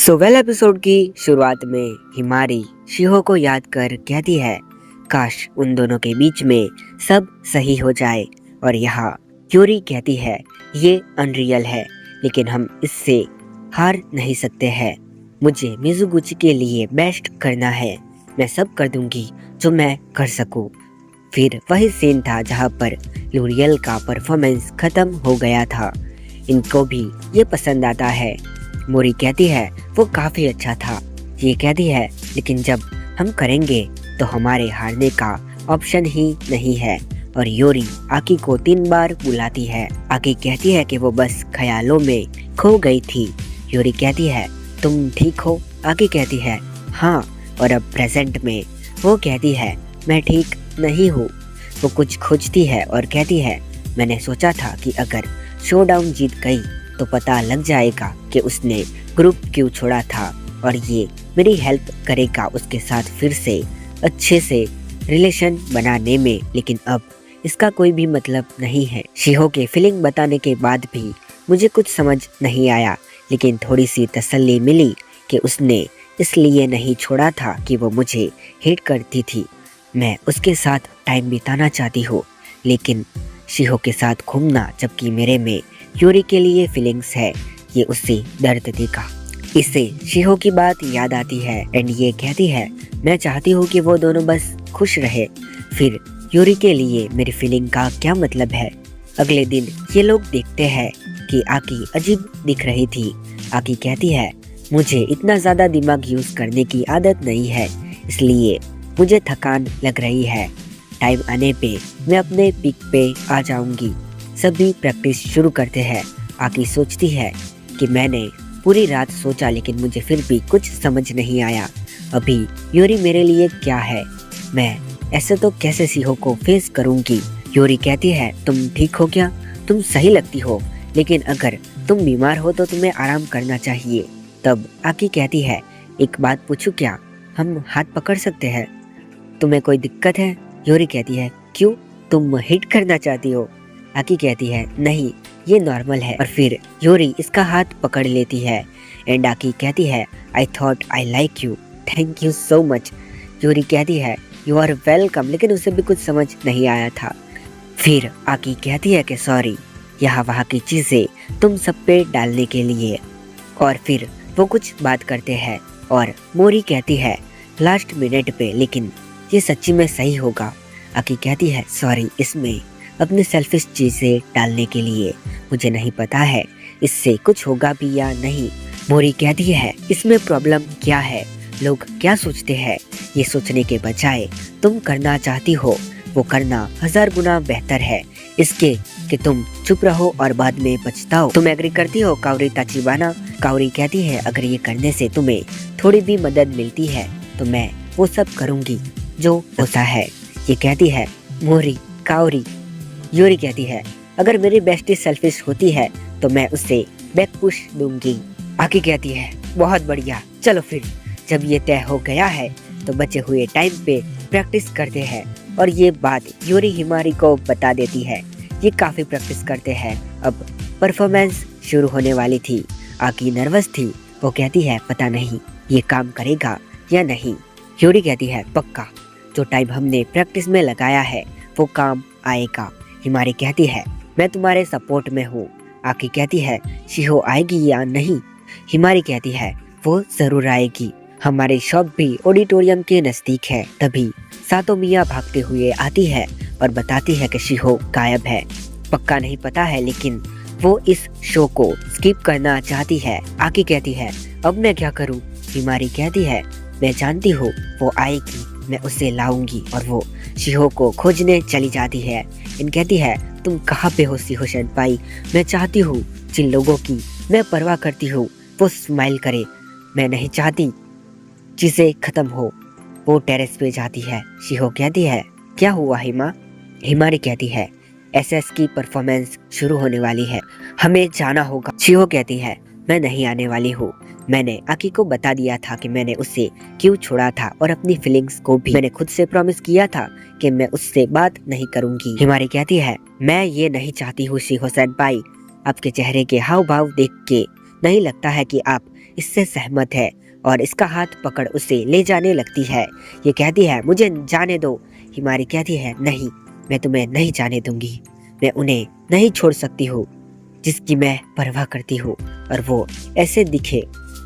Well episode की शुरुआत में हिमारी शिहो को याद कर कहती है, काश उन दोनों के बीच में सब सही हो जाए। और यहाँ यूरी कहती है, ये अनरियल है लेकिन हम इससे हार नहीं सकते हैं। मुझे मिज़ुगुची के लिए बेस्ट करना है। मैं सब कर दूंगी जो मैं कर सकूं। फिर वही सीन था जहाँ पर लूरियल का परफॉर्मेंस खत्म हो गया था। इनको भी ये पसंद आता है। मोरी कहती है वो काफी अच्छा था। ये कहती है लेकिन जब हम करेंगे तो हमारे हारने का ऑप्शन ही नहीं है। और योरी आकी को 3 बार बुलाती है। आकी कहती है कि वो बस ख्यालों में खो गई थी। योरी कहती है तुम ठीक हो? आकी कहती है हाँ। और अब प्रेजेंट में वो कहती है मैं ठीक नहीं हूँ। वो कुछ खोजती है और कहती है मैंने सोचा था कि अगर शोडाउन जीत गई तो पता लग जाएगा कि उसने ग्रुप क्यों छोड़ा था और ये मेरी हेल्प करेगा उसके साथ फिर से अच्छे से रिलेशन बनाने में। लेकिन अब इसका कोई भी मतलब नहीं है। शिहो के फीलिंग बताने के बाद भी मुझे कुछ समझ नहीं आया, लेकिन थोड़ी सी तसल्ली मिली कि उसने इसलिए नहीं छोड़ा था कि वो मुझे हेट करती थी। मैं उसके साथ टाइम बिताना चाहती हूँ, लेकिन शिहो के साथ घूमना, जबकि मेरे में यूरी के लिए फीलिंग्स है, ये उससे दर्द देगा। इससे शिहो की बात याद आती है एंड ये कहती है मैं चाहती हूँ कि वो दोनों बस खुश रहे। फिर यूरी के लिए मेरी फीलिंग का क्या मतलब है? अगले दिन ये लोग देखते हैं कि आकी अजीब दिख रही थी। आकी कहती है मुझे इतना ज्यादा दिमाग यूज करने की आदत नहीं है, इसलिए मुझे थकान लग रही है। टाइम आने पे मैं अपने पीक पे आ जाऊंगी। सभी प्रैक्टिस शुरू करते हैं। आकी सोचती है कि मैंने पूरी रात सोचा लेकिन मुझे फिर भी कुछ समझ नहीं आया। अभी यूरी मेरे लिए क्या है? मैं ऐसे तो कैसे शिहो को फेस करूंगी? यूरी कहती है तुम ठीक हो क्या? तुम सही लगती हो, लेकिन अगर तुम बीमार हो तो तुम्हें आराम करना चाहिए। तब आकी कहती है एक बात पूछूं क्या? हम हाथ पकड़ सकते हैं? तुम्हें कोई दिक्कत है? यूरी कहती है क्यों, तुम हिट करना चाहती हो? आकी कहती है नहीं, ये नॉर्मल है। और फिर यूरी इसका हाथ पकड़ लेती है एंड आकी कहती है I thought I like you, thank you so much. Yuri कहती है यू आर वेलकम, लेकिन उसे भी कुछ समझ नहीं आया था। फिर आकी कहती है कि सॉरी, यहाँ वहाँ की चीजें तुम सब पे डालने के लिए। और फिर वो कुछ बात करते हैं और मोरी कहती है लास्ट मिनट पे, लेकिन ये सच्ची में सही होगा। आकी कहती है सॉरी, इसमें अपनी सेल्फिश चीजें डालने के लिए। मुझे नहीं पता है इससे कुछ होगा भी या नहीं। मोरी कहती है इसमें प्रॉब्लम क्या है? लोग क्या सोचते हैं? ये सोचने के बजाय तुम करना चाहती हो वो करना 1000 गुना बेहतर है इसके कि तुम चुप रहो और बाद में पछताओ। तुम एग्री करती हो काओरी ताचिबाना? काओरी कहती है अगर ये करने से तुम्हें थोड़ी भी मदद मिलती है तो मैं वो सब करूंगी जो होता है। ये कहती है मोरी, काओरी। यूरी कहती है अगर मेरी बेस्टी सेल्फिश होती है तो मैं उसे बैक पुश दूंगी। आकी कहती है बहुत बढ़िया, चलो फिर जब ये तय हो गया है तो बचे हुए टाइम पे प्रैक्टिस करते हैं। और ये बात यूरी हिमारी को बता देती है। ये काफी प्रैक्टिस करते हैं। अब परफॉर्मेंस शुरू होने वाली थी। आकी नर्वस थी। वो कहती है पता नहीं ये काम करेगा या नहीं। यूरी कहती है पक्का, जो टाइम हमने प्रैक्टिस में लगाया है वो काम आएगा। हिमारी कहती है मैं तुम्हारे सपोर्ट में हूँ। आकी कहती है शिहो आएगी या नहीं? हिमारी कहती है वो जरूर आएगी। हमारी शॉप भी ऑडिटोरियम के नजदीक है। तभी सातो मिया भागते हुए आती है और बताती है कि शिहो गायब है। पक्का नहीं पता है, लेकिन वो इस शो को स्किप करना चाहती है। आकी कहती है अब मैं क्या करूँ? हिमारी कहती है मैं जानती हूँ वो आएगी, मैं उसे लाऊंगी। और वो शिहो को खोजने चली जाती है। इन कहती है तुम कहाँ पे हो शिहो सेनपाई? मैं चाहती हूँ जिन लोगों की मैं परवाह करती हूँ वो स्माइल करे। मैं नहीं चाहती चीजें खत्म हो। वो टेरेस पे जाती है। शिहो कहती है क्या हुआ हिमा? हिमारी कहती है एसएस की परफॉर्मेंस शुरू होने वाली है, हमें जाना होगा। शिहो कहती है मैं नहीं आने वाली हूँ। मैंने आकी को बता दिया था कि मैंने उससे क्यों छोड़ा था और अपनी फीलिंग्स को भी मैंने खुद से प्रॉमिस किया था कि मैं उससे बात नहीं करूंगी। हिमारी कहती है मैं ये नहीं चाहती हूँ शिहो सेनपाई। आपके चेहरे के हाव भाव देख के नहीं लगता है कि आप इससे सहमत है और इसका हाथ पकड़ उसे ले जाने लगती है। ये कहती है मुझे जाने दो। हिमारी कहती है नहीं, मैं तुम्हें नहीं जाने दूंगी, मैं उन्हें नहीं छोड़ सकती हूँ जिसकी मैं परवाह करती हूँ। और वो ऐसे दिखे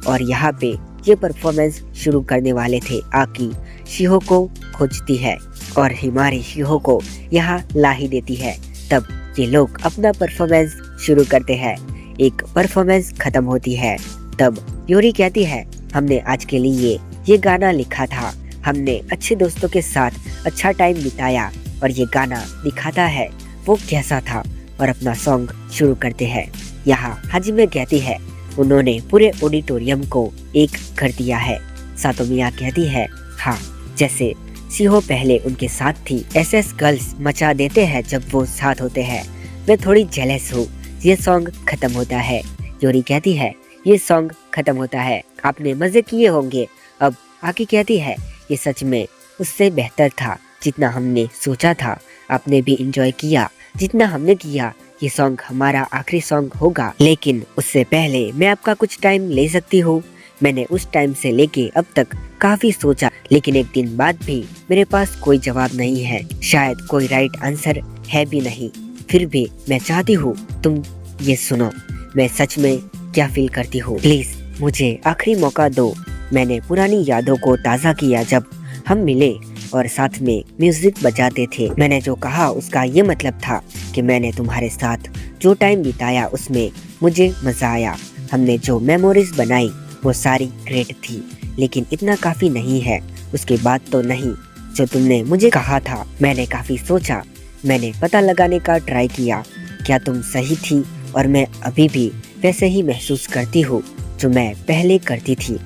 और यहाँ पे ये परफॉर्मेंस शुरू करने वाले थे। आकी शिहो को खोजती है और हिमारी शिहो को यहाँ ला ही देती है। तब ये लोग अपना परफॉर्मेंस शुरू करते हैं। एक परफॉर्मेंस खत्म होती है। तब यूरी कहती है हमने आज के लिए ये गाना लिखा था, हमने अच्छे दोस्तों के साथ अच्छा टाइम बिताया और ये गाना दिखाता है वो कैसा था। और अपना सॉन्ग शुरू करते हैं। यहाँ हाजिमे कहती है उन्होंने पूरे ऑडिटोरियम को एक कर दिया है। सातोमिया कहती है हाँ, जैसे शिहो पहले उनके साथ थी। एसएस गर्ल्स मचा देते हैं जब वो साथ होते हैं। मैं थोड़ी जेलस हूँ। ये सॉन्ग खत्म होता है। यूरी कहती है ये सॉन्ग खत्म होता है, आपने मजे किए होंगे। अब आकी कहती है ये सच में उससे बेहतर था जितना हमने सोचा था, आपने भी इंजॉय किया जितना हमने किया। ये सॉन्ग हमारा आखिरी सॉन्ग होगा, लेकिन उससे पहले मैं आपका कुछ टाइम ले सकती हूँ। मैंने उस टाइम से लेके अब तक काफी सोचा, लेकिन एक दिन बाद भी मेरे पास कोई जवाब नहीं है, शायद कोई राइट आंसर है भी नहीं। फिर भी मैं चाहती हूँ तुम ये सुनो, मैं सच में क्या फील करती हूँ। प्लीज मुझे आखिरी मौका दो। मैंने पुरानी यादों को ताज़ा किया जब हम मिले और साथ में म्यूजिक बजाते थे। मैंने जो कहा उसका ये मतलब था कि मैंने तुम्हारे साथ जो टाइम बिताया उसमें मुझे मजा आया। हमने जो मेमोरीज बनाई वो सारी ग्रेट थी, लेकिन इतना काफी नहीं है। उसके बाद तो नहीं जो तुमने मुझे कहा था। मैंने काफी सोचा, मैंने पता लगाने का ट्राई किया क्या तुम सही थी और मैं अभी भी वैसे ही महसूस करती हूँ जो मैं पहले करती थी।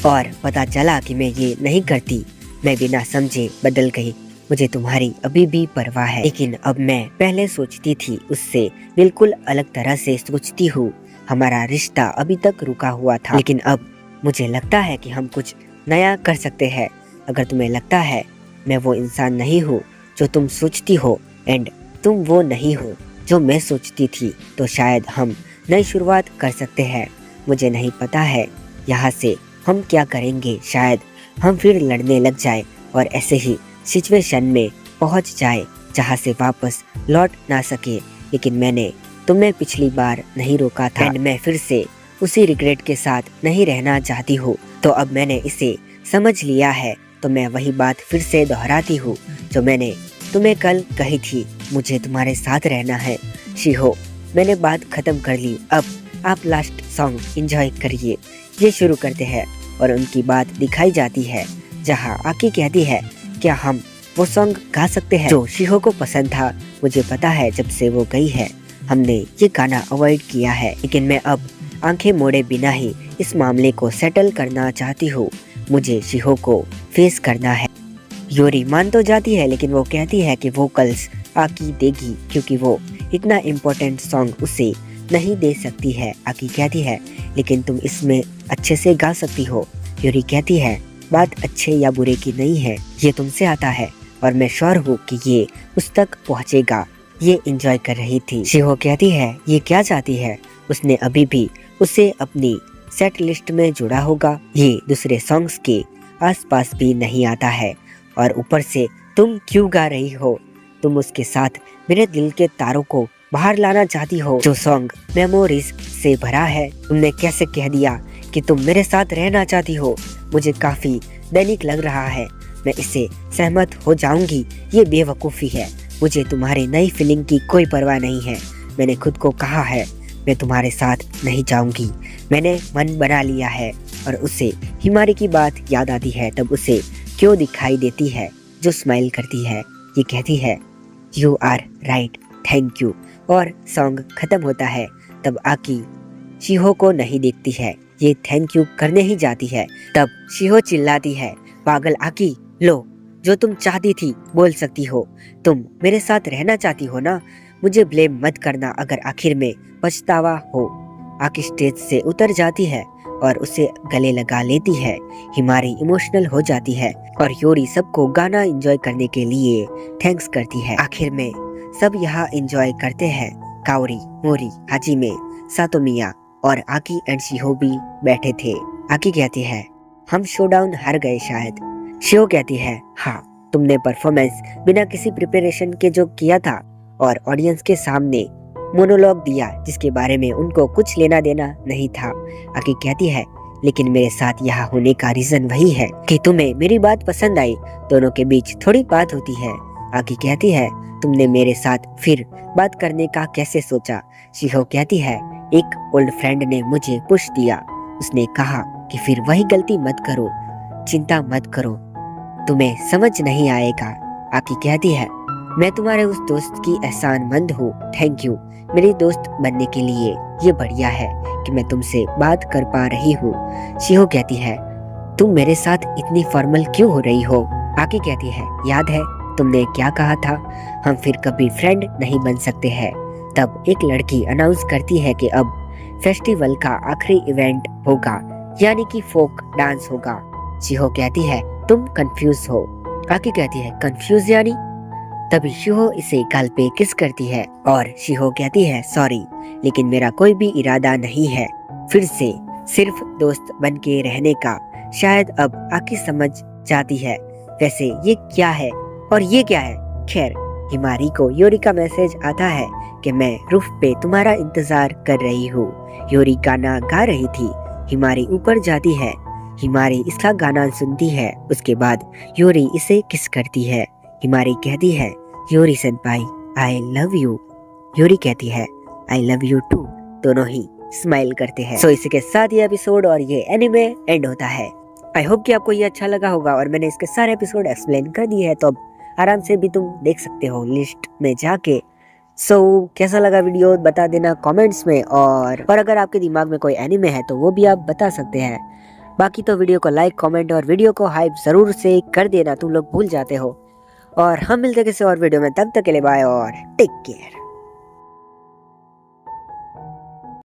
और पता चला कि मैं ये नहीं करती, मैं बिना समझे बदल गई। मुझे तुम्हारी अभी भी परवाह है, लेकिन अब मैं पहले सोचती थी उससे बिल्कुल अलग तरह से सोचती हूँ। हमारा रिश्ता अभी तक रुका हुआ था, लेकिन अब मुझे लगता है कि हम कुछ नया कर सकते हैं। अगर तुम्हें लगता है मैं वो इंसान नहीं हूँ जो तुम सोचती हो एंड तुम वो नहीं हो जो मैं सोचती थी, तो शायद हम नई शुरुआत कर सकते हैं। मुझे नहीं पता है यहाँ से हम क्या करेंगे, शायद हम फिर लड़ने लग जाए और ऐसे ही सिचुएशन में पहुंच जाए जहां से वापस लौट ना सके। लेकिन मैंने तुम्हें पिछली बार नहीं रोका था एंड मैं फिर से उसी रिग्रेट के साथ नहीं रहना चाहती हूँ। तो अब मैंने इसे समझ लिया है, तो मैं वही बात फिर से दोहराती हूँ जो मैंने तुम्हें कल कही थी, मुझे तुम्हारे साथ रहना है। शिहो, मैंने बात खत्म कर ली, अब आप लास्ट सॉन्ग एंजॉय करिए। ये शुरू करते हैं और उनकी बात दिखाई जाती है जहाँ आकी कहती है क्या हम वो सॉन्ग गा सकते हैं जो शिहो को पसंद था। मुझे पता है जब से वो गई है हमने ये गाना अवॉइड किया है, लेकिन मैं अब आंखें मोड़े बिना ही इस मामले को सेटल करना चाहती हूँ। मुझे शिहो को फेस करना है। यूरी मान तो जाती है, लेकिन वो कहती है कि वोकल्स आकी देगी क्योंकि वो इतना इम्पोर्टेंट सॉन्ग उसे नहीं दे सकती है। आकी कहती है लेकिन तुम इसमें अच्छे से गा सकती हो। यूरी कहती है बात अच्छे या बुरे की नहीं है, ये तुमसे आता है और मैं श्योर हूँ कि ये उस तक पहुँचेगा। ये एंजॉय कर रही थी। शिहो कहती है ये क्या चाहती है, उसने अभी भी उसे अपनी सेट लिस्ट में जुड़ा होगा। ये दूसरे सॉन्ग्स के आसपास भी नहीं आता है और ऊपर से तुम क्यों गा रही हो, तुम उसके साथ मेरे दिल के तारों को बाहर लाना चाहती हो जो सॉन्ग मेमोरीज से भरा है। तुमने कैसे कह दिया कि तुम मेरे साथ रहना चाहती हो, मुझे काफी दैनिक लग रहा है। मैं इससे सहमत हो जाऊंगी, ये बेवकूफ़ी है। मुझे तुम्हारी नई फीलिंग की कोई परवाह नहीं है। मैंने खुद को कहा है मैं तुम्हारे साथ नहीं जाऊंगी, मैंने मन बना लिया है। और उसे हिमारी की बात याद आती है, तब उसे क्यों दिखाई देती है जो स्माइल करती है। ये कहती है you are right, thank you. और सॉन्ग खत्म होता है। तब आकी शिहो को नहीं देखती है, ये थैंक यू करने ही जाती है। तब शिहो चिल्लाती है पागल आकी, लो जो तुम चाहती थी बोल सकती हो, तुम मेरे साथ रहना चाहती हो ना, मुझे ब्लेम मत करना अगर आखिर में पछतावा हो। आकी स्टेज से उतर जाती है और उसे गले लगा लेती है। हिमारी इमोशनल हो जाती है और यूरी सबको गाना एंजॉय करने के लिए थैंक्स करती है। आखिर में सब यहाँ एंजॉय करते हैं, काओरी, मोरी, हाजिमे, सातोमिया और आकी एंड शिहो भी बैठे थे। आकी कहती है हम शोडाउन हार गए शायद। शिहो कहती है हाँ, तुमने परफॉर्मेंस बिना किसी प्रिपरेशन के जो किया था और ऑडियंस के सामने मोनोलॉग दिया जिसके बारे में उनको कुछ लेना देना नहीं था। आकी कहती है लेकिन मेरे साथ यहाँ होने का रीजन वही है कि तुम्हें मेरी बात पसंद आई, दोनों के बीच थोड़ी बात होती है। आकी कहती है तुमने मेरे साथ फिर बात करने का कैसे सोचा। शिहो कहती है एक ओल्ड फ्रेंड ने मुझे पुश दिया, उसने कहा कि फिर वही गलती मत करो, चिंता मत करो, तुम्हें समझ नहीं आएगा। आकी कहती है मैं तुम्हारे उस दोस्त की एहसानमंद हूँ, थैंक यू मेरी दोस्त बनने के लिए। ये बढ़िया है कि मैं तुमसे बात कर पा रही हूँ। शिहो कहती है तुम मेरे साथ इतनी फॉर्मल क्यों हो रही हो। आकी कहती है याद है तुमने क्या कहा था, हम फिर कभी फ्रेंड नहीं बन सकते हैं। तब एक लड़की अनाउंस करती है कि अब फेस्टिवल का आखिरी इवेंट होगा, यानी कि फोक डांस होगा। शिहो कहती है तुम कंफ्यूज हो। आकी कहती है कंफ्यूज यानी। तभी शिहो इसे गाल पे किस करती है और शिहो कहती है सॉरी, लेकिन मेरा कोई भी इरादा नहीं है फिर से सिर्फ दोस्त बन के रहने का। शायद अब आकी समझ जाती है वैसे ये क्या है और ये क्या है। खैर हिमारी को योरी का मैसेज आता है कि मैं रूफ पे तुम्हारा इंतजार कर रही हूँ। योरी गाना गा रही थी, हिमारी ऊपर जाती है, हिमारी इसका गाना सुनती है। उसके बाद योरी इसे किस करती है। हिमारी कहती है योरी सेनपाई आई लव यू। योरी कहती है आई लव यू टू। दोनों ही स्माइल करते हैं। सो इसी के साथ ये एपिसोड और ये एनिमे एंड होता है। आई होप कि आपको ये अच्छा लगा होगा और मैंने इसके सारे एपिसोड एक्सप्लेन कर दिए हैं, तो अब आराम से भी तुम देख सकते हो लिस्ट में जाके। सो कैसा लगा वीडियो बता देना कमेंट्स में, और अगर आपके दिमाग में कोई एनिमे है तो वो भी आप बता सकते हैं। बाकी तो वीडियो को लाइक कमेंट और वीडियो को हाइप जरूर से कर देना, तुम लोग भूल जाते हो। और हम मिलते किसी और वीडियो में, तब तक के लिए बाय और टेक केयर।